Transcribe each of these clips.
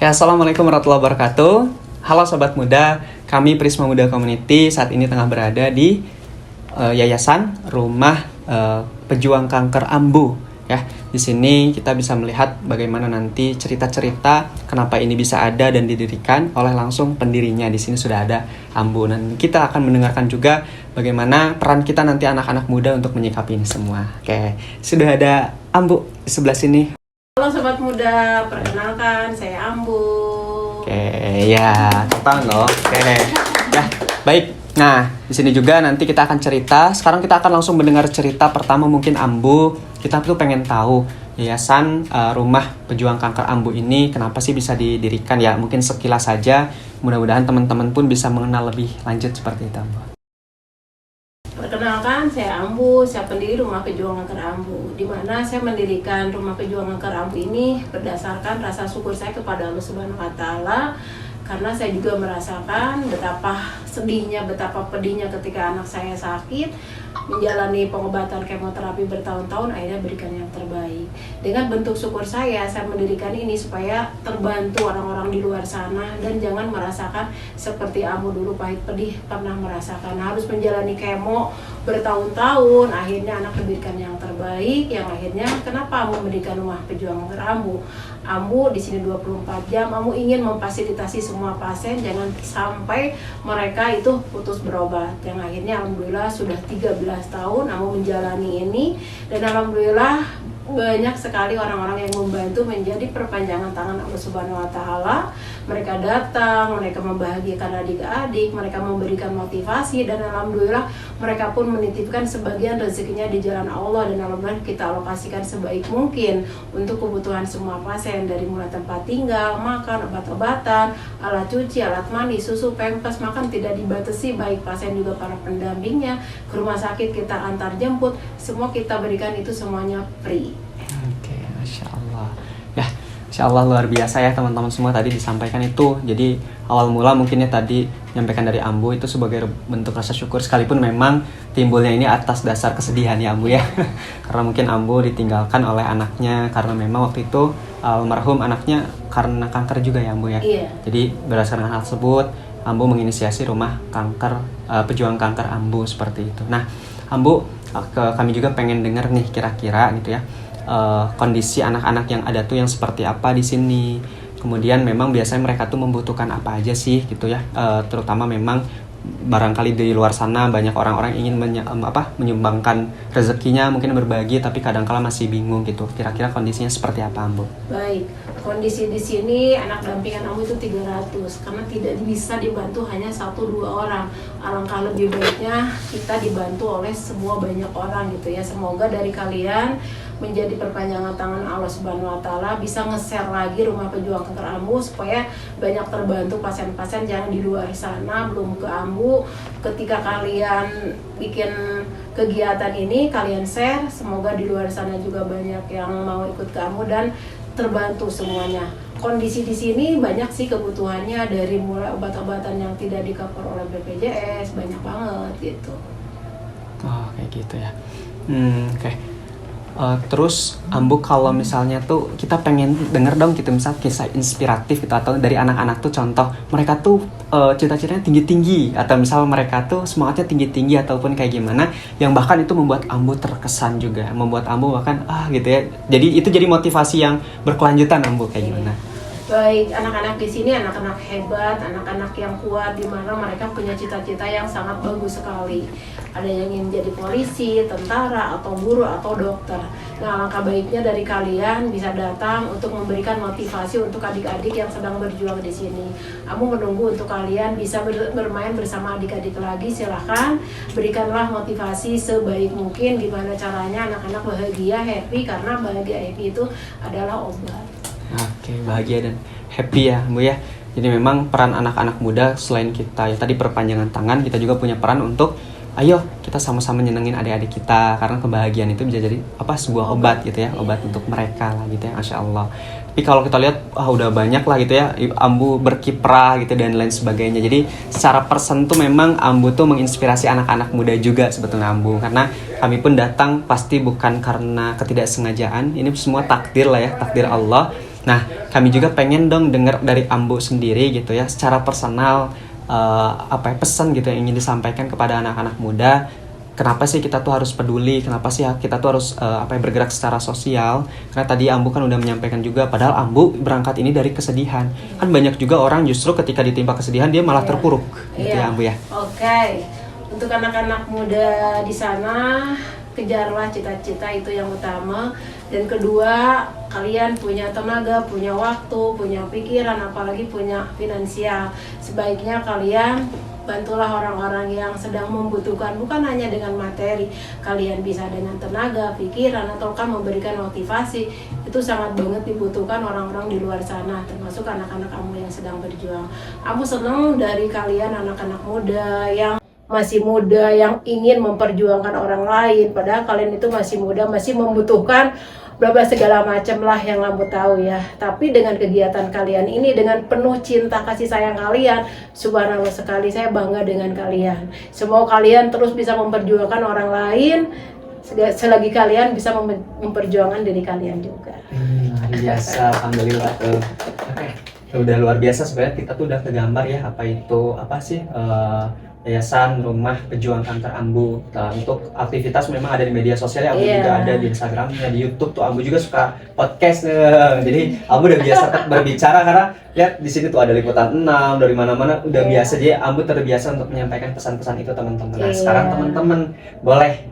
Oke, assalamualaikum warahmatullahi wabarakatuh. Halo sobat muda, kami Prisma Muda Community saat ini tengah berada di Yayasan Rumah Pejuang Kanker Ambu. Ya, di sini kita bisa melihat bagaimana nanti cerita-cerita kenapa ini bisa ada dan didirikan oleh langsung pendirinya. Di sini sudah ada Ambu, dan kita akan mendengarkan juga bagaimana peran kita nanti anak-anak muda untuk menyikapi ini semua. Oke, sudah ada Ambu di sebelah sini. Halo sobat muda, perkenalkan saya Ambu. Oke, ya, cepat loh. Oke, ya, baik. Nah, di sini juga nanti kita akan cerita. Sekarang kita akan langsung mendengar cerita pertama mungkin Ambu. Kita tuh pengen tahu Yayasan Rumah Pejuang Kanker Ambu ini kenapa sih bisa didirikan ya? Mungkin sekilas saja. Mudah-mudahan teman-teman pun bisa mengenal lebih lanjut seperti itu, Ambu. Perkenalkan saya Ambu, saya pendiri Rumah Pejuang Kanker Ambu. Di mana saya mendirikan Rumah Pejuang Kanker Ambu ini berdasarkan rasa syukur saya kepada Allah Subhanahu wa taala. Karena saya juga merasakan betapa sedihnya, betapa pedihnya ketika anak saya sakit, menjalani pengobatan kemoterapi bertahun-tahun, akhirnya berikan yang terbaik. Dengan bentuk syukur saya mendirikan ini supaya terbantu orang-orang di luar sana dan jangan merasakan seperti Ambu dulu pahit pedih pernah merasakan harus menjalani kemo bertahun-tahun, akhirnya anak diberikan yang terbaik, yang akhirnya kenapa Ambu mendirikan Rumah Pejuang Kanker Ambu? Ambu di sini 24 jam, Ambu ingin memfasilitasi semua pasien jangan sampai mereka itu putus berobat. Yang akhirnya alhamdulillah sudah 13 tahun Ambu menjalani ini, dan alhamdulillah banyak sekali orang-orang yang membantu menjadi perpanjangan tangan Allah Subhanahu wa taala. Mereka datang, mereka membahagiakan adik-adik, mereka memberikan motivasi, dan alhamdulillah mereka pun menitipkan sebagian rezekinya di jalan Allah, dan alhamdulillah kita alokasikan sebaik mungkin untuk kebutuhan semua pasien, dari mulai tempat tinggal, makan, obat-obatan, alat cuci, alat mandi, susu, pampers, makan tidak dibatasi, baik pasien juga para pendampingnya. Ke rumah sakit kita antar jemput, semua kita berikan itu semuanya free. Oke, Masya Allah. Ya, Masya Allah luar biasa ya teman-teman semua tadi disampaikan itu. Jadi awal mula mungkinnya tadi nyampaikan dari Ambu itu sebagai bentuk rasa syukur, sekalipun memang timbulnya ini atas dasar kesedihan ya Ambu ya. Karena mungkin Ambu ditinggalkan oleh anaknya karena memang waktu itu almarhum anaknya karena kanker juga ya Ambu ya. Iya. Jadi berdasarkan hal tersebut Ambu menginisiasi Rumah Pejuang Kanker Ambu seperti itu. Nah, Ambu, kami juga pengen dengar nih kira-kira gitu ya. Kondisi anak-anak yang ada tuh yang seperti apa di sini. Kemudian memang biasanya mereka tuh membutuhkan apa aja sih gitu ya. Terutama memang barangkali di luar sana banyak orang-orang ingin menyumbangkan rezekinya, mungkin berbagi, tapi kadang-kala masih bingung gitu. Kira-kira kondisinya seperti apa, Ambu? Baik, kondisi di sini anak dampingan Ambu itu 300 karena tidak bisa dibantu hanya 1-2 orang. Alangkah lebih baiknya kita dibantu oleh semua banyak orang gitu ya. Semoga dari kalian menjadi perpanjangan tangan Allah Subhanahu wa taala, bisa nge-share lagi Rumah Pejuang Kanker Ambu supaya banyak terbantu pasien-pasien yang di luar sana belum ke Ambu. Ketika kalian bikin kegiatan ini, kalian share, semoga di luar sana juga banyak yang mau ikut ke Ambu dan terbantu semuanya. Kondisi di sini banyak sih kebutuhannya, dari mulai obat-obatan yang tidak di-cover oleh BPJS, banyak banget gitu. Oh, kayak gitu ya. Oke. Terus Ambu, kalau misalnya tuh kita pengen denger dong gitu, misal kisah inspiratif gitu, atau dari anak-anak tuh contoh mereka tuh cita-citanya tinggi-tinggi, atau misal mereka tuh semangatnya tinggi-tinggi ataupun kayak gimana, yang bahkan itu membuat Ambu terkesan juga, membuat Ambu bahkan gitu ya. Jadi itu jadi motivasi yang berkelanjutan Ambu, kayak gimana? Baik, anak-anak di sini anak-anak hebat, anak-anak yang kuat, di mana mereka punya cita-cita yang sangat bagus sekali. Ada yang ingin menjadi polisi, tentara, atau guru, atau dokter. Nah, alangkah baiknya dari kalian bisa datang untuk memberikan motivasi untuk adik-adik yang sedang berjuang di sini. Kamu menunggu untuk kalian bisa bermain bersama adik-adik lagi. Silahkan berikanlah motivasi sebaik mungkin. Gimana caranya anak-anak bahagia, happy, karena bahagia happy itu adalah obat. Oke, bahagia dan happy ya Bu ya. Jadi memang peran anak-anak muda selain kita ya tadi perpanjangan tangan, kita juga punya peran untuk ayo kita sama-sama nyenengin adik-adik kita, karena kebahagiaan itu bisa jadi sebuah obat gitu ya, obat untuk mereka lah gitu ya, Masya Allah. Tapi kalau kita lihat udah banyak lah gitu ya Ambu berkiprah gitu dan lain sebagainya. Jadi secara person tuh memang Ambu tuh menginspirasi anak-anak muda juga sebetulnya Ambu, karena kami pun datang pasti bukan karena ketidaksengajaan, ini semua takdir lah ya, takdir Allah. Nah, kami juga pengen dong dengar dari Ambu sendiri gitu ya, secara personal apa ya, pesan gitu yang ingin disampaikan kepada anak-anak muda. Kenapa sih kita tuh harus peduli? Kenapa sih kita tuh harus apa ya, bergerak secara sosial? Karena tadi Ambu kan udah menyampaikan juga, padahal Ambu berangkat ini dari kesedihan. Kan banyak juga orang justru ketika ditimpa kesedihan dia malah terpuruk, gitu ya Ambu ya. Oke. Untuk anak-anak muda di sana, kejarlah cita-cita, itu yang utama. Dan kedua, kalian punya tenaga, punya waktu, punya pikiran, apalagi punya finansial. Sebaiknya kalian bantulah orang-orang yang sedang membutuhkan, bukan hanya dengan materi. Kalian bisa dengan tenaga, pikiran, atau kan memberikan motivasi. Itu sangat banget dibutuhkan orang-orang di luar sana, termasuk anak-anak kamu yang sedang berjuang. Kamu senang dari kalian anak-anak muda yang masih muda, yang ingin memperjuangkan orang lain, padahal kalian itu masih muda, masih membutuhkan bla segala macam lah yang kamu tahu ya. Tapi dengan kegiatan kalian ini, dengan penuh cinta kasih sayang kalian, subhanallah sekali, saya bangga dengan kalian. Semoga kalian terus bisa memperjuangkan orang lain selagi kalian bisa memperjuangkan diri kalian juga. Luar biasa, alhamdulillah tuh. Oke, udah luar biasa sebenarnya, kita tuh udah kegambar ya apa itu, apa sih Yayasan Rumah Pejuang Kanker Ambu. Nah, untuk aktivitas memang ada di media sosial ya, Ambu juga ada di Instagramnya, di YouTube tuh Ambu juga suka podcast. Jadi Ambu udah biasa berbicara karena lihat di sini tuh ada liputan 6 dari mana-mana, udah biasa, jadi Ambu terbiasa untuk menyampaikan pesan-pesan itu teman-teman. Nah, sekarang teman-teman boleh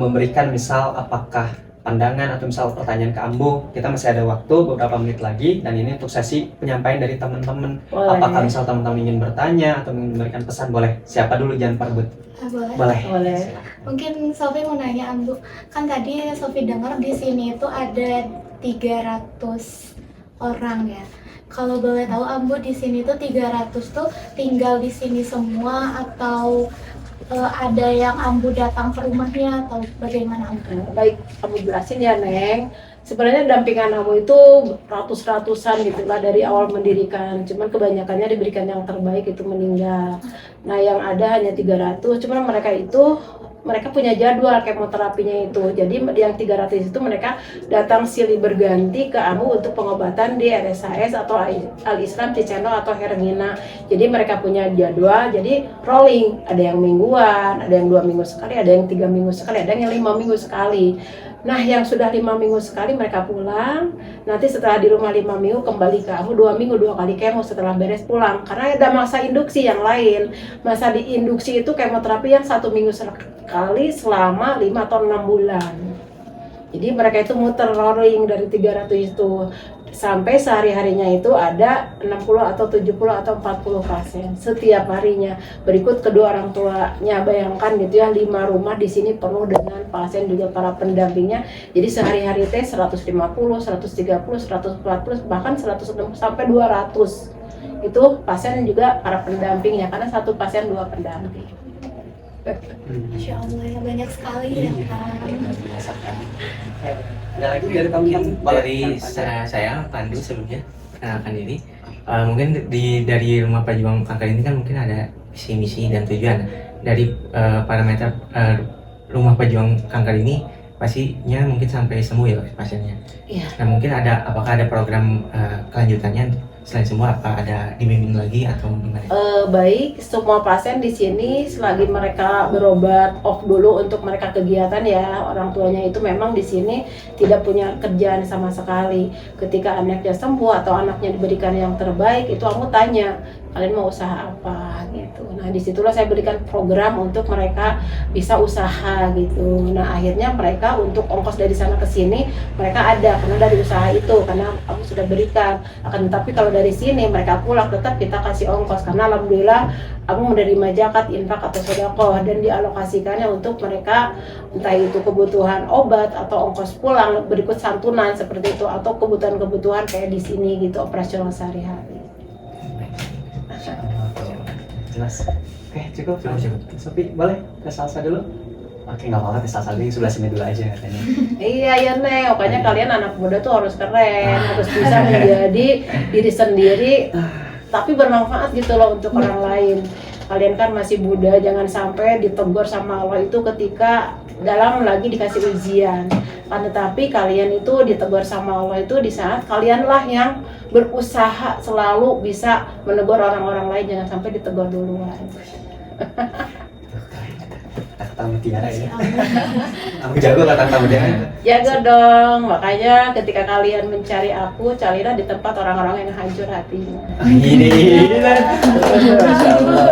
memberikan misal apakah pandangan atau misal pertanyaan ke Ambu. Kita masih ada waktu beberapa menit lagi, dan ini untuk sesi penyampaian dari teman-teman. Apakah misal teman-teman ingin bertanya atau ingin memberikan pesan, boleh. Siapa dulu, jangan perebut. Boleh. Mungkin Sofi mau nanya Ambu, kan tadi Sofi dengar di sini itu ada 300 orang ya. Kalau boleh tahu Ambu, di sini tuh 300 tuh tinggal di sini semua atau ada yang Ambu datang ke rumahnya atau bagaimana Ambu? Baik, Ambu jelasin ya Neng. Sebenarnya dampingan Ambu itu ratus-ratusan gitulah dari awal mendirikan. Cuman kebanyakannya diberikan yang terbaik itu meninggal. Nah yang ada hanya 300. Cuman mereka punya jadwal kemoterapinya itu. Jadi yang 300 itu mereka datang silih berganti ke Ambu untuk pengobatan di RSAS atau Al-Islam Cicendo atau Hermina. Jadi mereka punya jadwal, jadi rolling. Ada yang mingguan, ada yang 2 minggu sekali, ada yang 3 minggu sekali, ada yang 5 minggu sekali. Nah yang sudah 5 minggu sekali mereka pulang. Nanti setelah di rumah 5 minggu kembali ke Ambu 2 minggu 2 kali kemo setelah beres pulang. Karena ada masa induksi yang lain. Masa di induksi itu kemoterapi yang 1 minggu sekali selama 5 atau 6 bulan. Jadi mereka itu muter rolling dari 300 itu. Sampai sehari-harinya itu ada 60 atau 70 atau 40 pasien setiap harinya. Berikut kedua orang tuanya, bayangkan gitu ya, 5 rumah di sini penuh dengan pasien juga para pendampingnya. Jadi sehari-hari teh 150, 130, 140, bahkan 160 sampai 200. Itu pasien juga para pendampingnya, karena satu pasien 2 pendamping. Masya Allah, ya banyak sekali ya kan. Ada lagi dari Mungkin teman-teman? dari saya Pandu sebelumnya perkenalkan diri. Mungkin dari Rumah Pejuang Kanker ini kan mungkin ada misi dan tujuan. Dari parameter Rumah Pejuang Kanker ini pastinya mungkin sampai sembuh ya pasiennya. Iya. Nah mungkin apakah ada program kelanjutannya selain sembuh, apa ada dibimbing lagi atau gimana? Baik, semua pasien di sini selagi mereka berobat off dulu untuk mereka kegiatan ya. Orang tuanya itu memang di sini tidak punya kerjaan sama sekali. Ketika anaknya sembuh atau anaknya diberikan yang terbaik, itu aku tanya, kalian mau usaha apa gitu. Nah disitulah saya berikan program untuk mereka bisa usaha gitu. Nah akhirnya mereka untuk ongkos dari sana ke sini mereka ada karena dari usaha itu, karena aku sudah berikan. Akan tetapi kalau dari sini mereka pulang tetap kita kasih ongkos, karena alhamdulillah aku menerima zakat, infak atau sedekah dan dialokasikannya untuk mereka, entah itu kebutuhan obat atau ongkos pulang berikut santunan seperti itu, atau kebutuhan-kebutuhan kayak di sini gitu, operasional sehari-hari. Jelas. Oke, cukup. Sofi, boleh ke salsa dulu? Oke, nggak apa-apa, ke salsa dulu, sebelah sini dulu aja katanya. Iya ya Neng, makanya kalian anak muda tuh harus keren, harus bisa menjadi diri sendiri, tapi bermanfaat gitu loh untuk orang lain. Kalian kan masih muda, jangan sampai ditegur sama Allah itu ketika dalam lagi dikasih ujian. Kan tetapi kalian itu ditegur sama Allah itu di saat kalianlah yang berusaha selalu bisa menegur orang-orang lain, jangan sampai ditegur duluan. Kata mutiara ya. Aku jago kata mutiara. Jaga dong, makanya ketika kalian mencari aku, carilah di tempat orang-orang yang hancur hatinya. Ini. Masya Allah.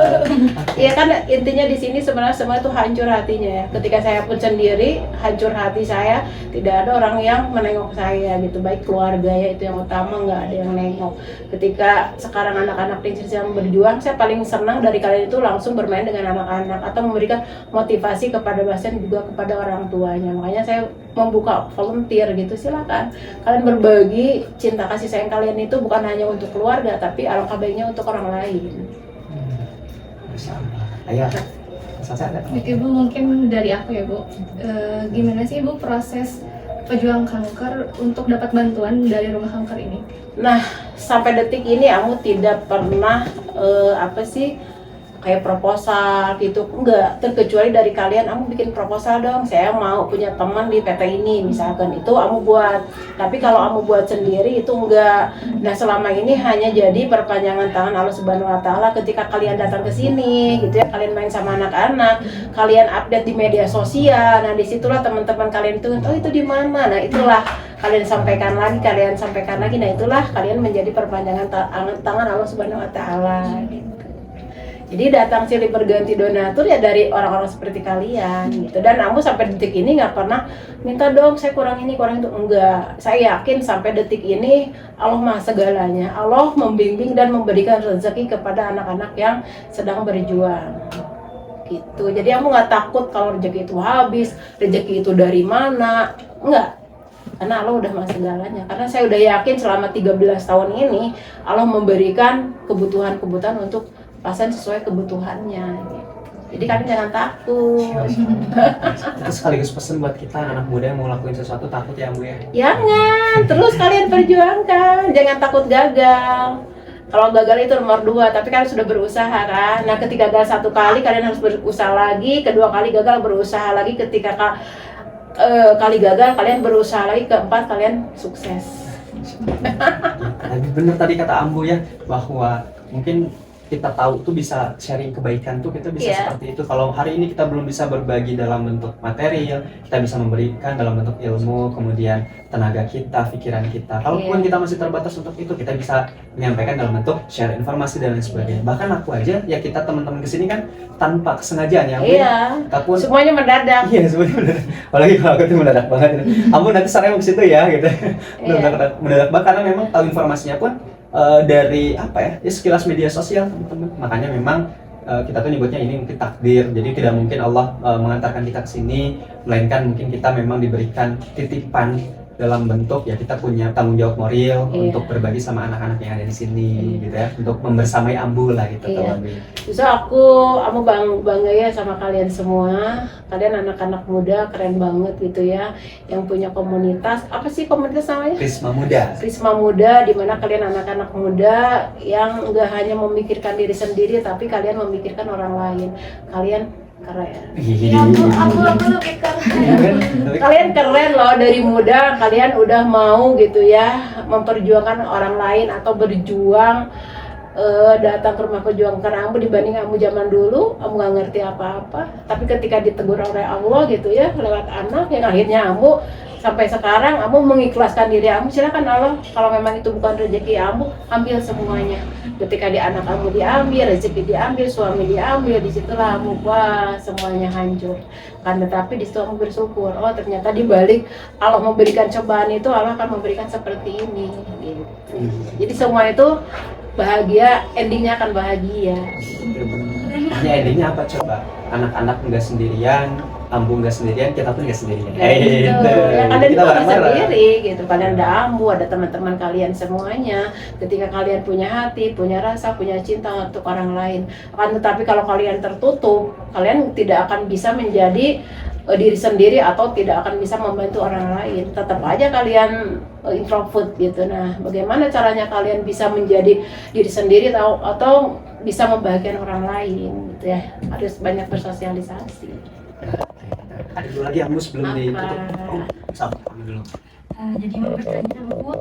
Iya kan intinya di sini sebenarnya semua itu hancur hatinya ya. Ketika saya pun sendiri hancur hati saya, tidak ada orang yang menengok saya gitu. Baik keluarga ya itu yang utama, nggak ada yang nengok. Ketika sekarang anak-anak prinsip yang berjuang, saya paling senang dari kalian itu langsung bermain dengan anak-anak atau memberikan motivasi kepada pasien juga kepada orang tuanya. Makanya saya membuka volunteer gitu, silakan kalian berbagi cinta kasih sayang kalian itu bukan hanya untuk keluarga, tapi alangkah baiknya untuk orang lain. Masya Allah. Ayo, Sasa ada. Ibu mungkin dari aku ya Bu, gimana sih Ibu proses pejuang kanker untuk dapat bantuan dari rumah kanker ini? Nah, sampai detik ini kamu tidak pernah kayak proposal gitu, enggak, terkecuali dari kalian, kamu bikin proposal dong, saya mau punya teman di PT ini misalkan, itu kamu buat. Tapi kalau kamu buat sendiri itu enggak. Nah, selama ini hanya jadi perpanjangan tangan Allah Subhanahu wa taala ketika kalian datang ke sini gitu ya, kalian main sama anak-anak, kalian update di media sosial. Nah, disitulah teman-teman kalian itu, oh itu di mana? Nah, itulah kalian sampaikan lagi. Nah, itulah kalian menjadi perpanjangan tangan Allah Subhanahu wa taala gitu. Jadi datang silih berganti donatur ya dari orang-orang seperti kalian gitu. Dan kamu sampai detik ini nggak pernah minta dong saya kurang ini kurang itu, enggak. Saya yakin sampai detik ini Allah Maha segalanya. Allah membimbing dan memberikan rezeki kepada anak-anak yang sedang berjuang gitu. Jadi kamu nggak takut kalau rezeki itu habis, rezeki itu dari mana, enggak. Karena Allah udah Maha segalanya. Karena saya udah yakin selama 13 tahun ini Allah memberikan kebutuhan-kebutuhan untuk pasien sesuai kebutuhannya gitu. Jadi kalian jangan takut. Itu sekaligus pesan buat kita anak muda yang mau lakuin sesuatu, takut ya Bu ya. Jangan, terus kalian perjuangkan, jangan takut gagal. Kalau gagal itu nomor 2, tapi kalian sudah berusaha kan. Nah, ketika gagal 1 kali kalian harus berusaha lagi, kedua kali gagal berusaha lagi, ketika kali gagal kalian berusaha lagi, keempat kalian sukses. Tapi bener tadi kata Ambu ya, bahwa mungkin kita tahu tuh bisa sharing kebaikan tuh kita bisa seperti itu. Kalau hari ini kita belum bisa berbagi dalam bentuk material, kita bisa memberikan dalam bentuk ilmu, kemudian tenaga kita, pikiran kita. Kalaupun kita masih terbatas untuk itu, kita bisa menyampaikan dalam bentuk share informasi dan lain sebagainya. Bahkan aku aja, ya kita teman-teman kesini kan tanpa kesengajaan ya. Ataupun semuanya mendadak. Iya, semuanya mendadak. Apalagi kalau aku tuh mendadak banget. Ampun nanti saya mau ke situ ya gitu. Mendadak banget karena memang tahu informasinya pun dari apa ya sekilas media sosial teman-teman. Makanya memang kita tuh nyebutnya ini mungkin takdir. Jadi tidak mungkin Allah mengantarkan kita ke sini, melainkan mungkin kita memang diberikan titipan dalam bentuk ya kita punya tanggung jawab moral untuk berbagi sama anak-anak yang ada di sini gitu ya, untuk membersamai Ambu lah gitu. Justru aku bangga ya sama kalian semua. Kalian anak-anak muda keren banget gitu ya, yang punya komunitas. Apa sih komunitas namanya? Prisma Muda. Prisma Muda, di mana kalian anak-anak muda yang enggak hanya memikirkan diri sendiri, tapi kalian memikirkan orang lain. Kalian keren. Ya, aku lebih keren. Kalian keren loh, dari muda kalian udah mau gitu ya memperjuangkan orang lain atau berjuang datang ke rumah pejuang. Karena kamu dibanding kamu zaman dulu, kamu nggak ngerti apa-apa, tapi ketika ditegur oleh Allah gitu ya lewat anak, yang akhirnya kamu sampai sekarang kamu mengikhlaskan diri kamu. Silakan Allah, kalau memang itu bukan rezeki kamu, ambil semuanya. Ketika di anak kamu diambil, rezeki diambil, suami diambil, disitulah kamu wah semuanya hancur. Kan tetapi di situ kamu bersyukur, oh ternyata di balik Allah memberikan cobaan itu, Allah akan memberikan seperti ini gitu. Jadi semua itu bahagia, endingnya akan bahagia. Hanya endingnya apa coba? Anak-anak nggak sendirian, Ambu nggak sendirian, kita pun nggak sendirian. Gitu. Ya, kalian itu nggak sendiri gitu. Kalian ada Ambu, ada teman-teman kalian semuanya. Ketika kalian punya hati, punya rasa, punya cinta untuk orang lain. Akan tetapi kalau kalian tertutup, kalian tidak akan bisa menjadi diri sendiri atau tidak akan bisa membantu orang lain. Tetap aja kalian introvert gitu. Nah, bagaimana caranya kalian bisa menjadi diri sendiri atau bisa membahagiakan orang lain gitu ya? Harus banyak bersosialisasi. Ada dulu lagi Ambu sebelum Apa? ditutup. Oh, sama Ambu dulu. Jadi mau bertanya Ambu,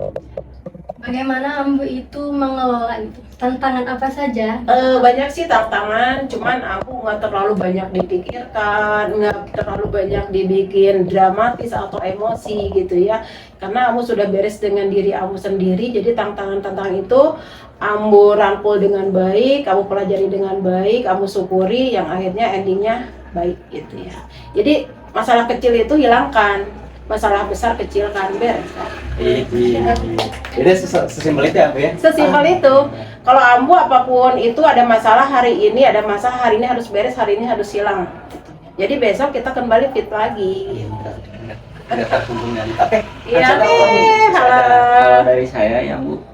bagaimana Ambu itu mengelola itu? Tantangan apa saja? Banyak sih tantangan, cuman aku nggak terlalu banyak dipikirkan, nggak terlalu banyak dibikin dramatis atau emosi gitu ya. Karena Ambu sudah beres dengan diri Ambu sendiri, jadi tantangan-tantangan itu Ambu rangkul dengan baik, Ambu pelajari dengan baik, Ambu syukuri, yang akhirnya endingnya baik gitu ya. Jadi masalah kecil itu hilangkan, masalah besar kecilkan, beres. Jadi sesimpel itu ya Ambu ya? Sesimpel itu. Kalau Ambu apapun itu ada masalah hari ini, ada masalah hari ini harus beres, hari ini harus hilang. Jadi besok kita kembali fit lagi. Ada terhubungan. Oke. Iya, Kalau halo. dari saya yang Bu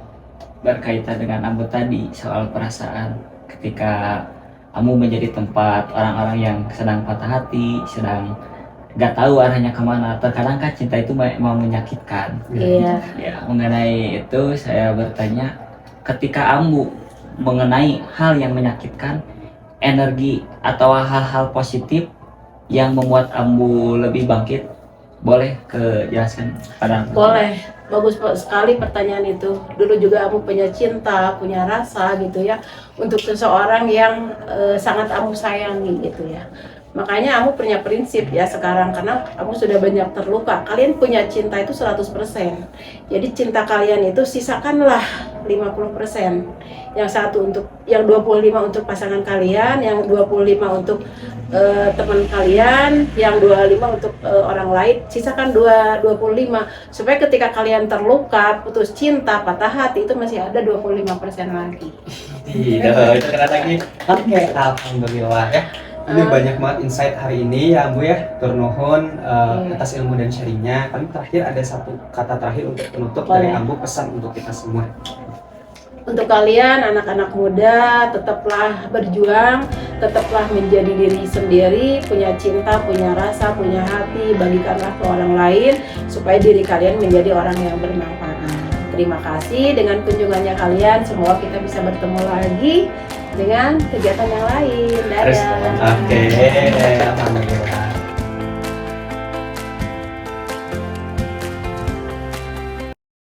berkaitan dengan Ambu tadi soal perasaan ketika Ambu menjadi tempat orang-orang yang sedang patah hati, sedang gak tahu arahnya kemana. Terkadang kan cinta itu memang menyakitkan. Iya. Ya, mengenai itu saya bertanya, ketika Ambu mengenai hal yang menyakitkan, energi atau hal-hal positif yang membuat Ambu lebih bangkit, boleh jelaskan pada Ambu? Boleh. Bagus sekali pertanyaan itu. Dulu juga Ambu punya cinta, punya rasa gitu ya untuk seseorang yang sangat Ambu sayangi gitu ya. Makanya Ambu punya prinsip ya sekarang, karena Ambu sudah banyak terluka. Kalian punya cinta itu 100%. Jadi cinta kalian itu sisakanlah 50%. Yang satu untuk, yang 25 untuk pasangan kalian, yang 25 untuk teman kalian, yang 25 untuk orang lain. Sisakan 25 supaya ketika kalian terluka, putus cinta, patah hati, itu masih ada 25% lagi. Tidak, itu keren lagi. Oke, alhamdulillah ya. Ini banyak banget insight hari ini ya Ambu ya. Tur nuhun atas ilmu dan sharingnya. Paling terakhir ada satu kata terakhir untuk penutup dari Boleh. Ambu, pesan untuk kita semua. Untuk kalian anak-anak muda, tetaplah berjuang, tetaplah menjadi diri sendiri, punya cinta, punya rasa, punya hati, bagikanlah ke orang lain supaya diri kalian menjadi orang yang bermanfaat. Terima kasih dengan kunjungannya kalian, semoga kita bisa bertemu lagi dengan kegiatan yang lain. Dadah. Oke, alhamdulillah.